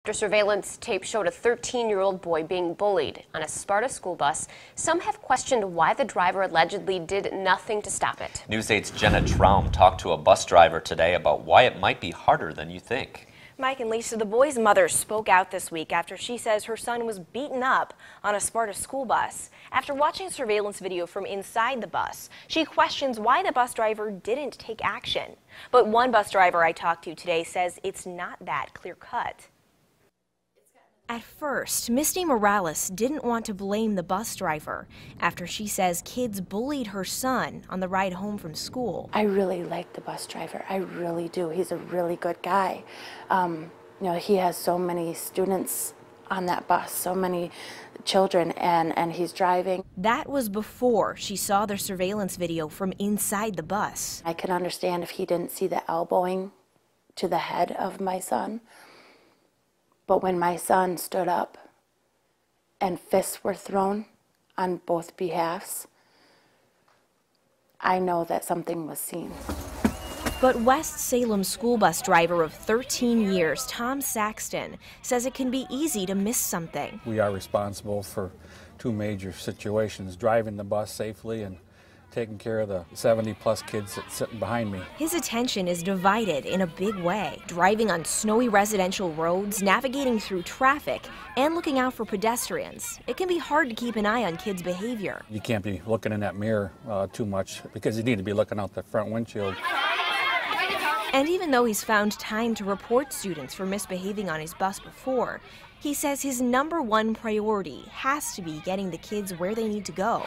After surveillance tape showed a 13-year-old boy being bullied on a Sparta school bus, some have questioned why the driver allegedly did nothing to stop it. News 8's Jenna Traum talked to a bus driver today about why it might be harder than you think. Mike and Lisa, the boy's mother spoke out this week after she says her son was beaten up on a Sparta school bus. After watching surveillance video from inside the bus, she questions why the bus driver didn't take action. But one bus driver I talked to today says it's not that clear-cut. At first, Misty Morales didn't want to blame the bus driver after she says kids bullied her son on the ride home from school. I really like the bus driver. I really do. He's a really good guy. He has so many students on that bus, so many children, and he's driving. That was before she saw the surveillance video from inside the bus. I can understand if he didn't see the elbowing to the head of my son. But when my son stood up and fists were thrown on both behalves, I know that something was seen. But West Salem school bus driver of 13 years, Tom Saxton, says it can be easy to miss something. We are responsible for two major situations: driving the bus safely and taking care of the 70-plus kids that's sitting behind me. His attention is divided in a big way. Driving on snowy residential roads, navigating through traffic, and looking out for pedestrians. It can be hard to keep an eye on kids' behavior. You can't be looking in that mirror too much because you need to be looking out the front windshield. And even though he's found time to report students for misbehaving on his bus before, he says his #1 priority has to be getting the kids where they need to go.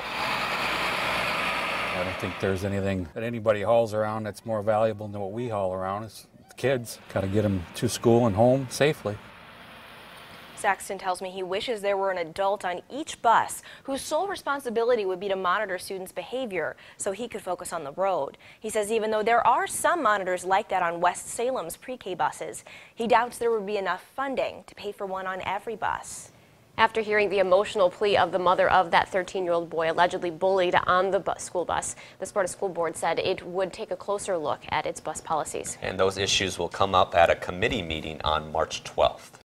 I don't think there's anything that anybody hauls around that's more valuable than what we haul around. It's the kids. Got to get them to school and home safely. Saxton tells me he wishes there were an adult on each bus whose sole responsibility would be to monitor students' behavior so he could focus on the road. He says even though there are some monitors like that on West Salem's pre-K buses, he doubts there would be enough funding to pay for one on every bus. After hearing the emotional plea of the mother of that 13-year-old boy allegedly bullied on the school bus, the Sparta School Board said it would take a closer look at its bus policies. And those issues will come up at a committee meeting on March 12th.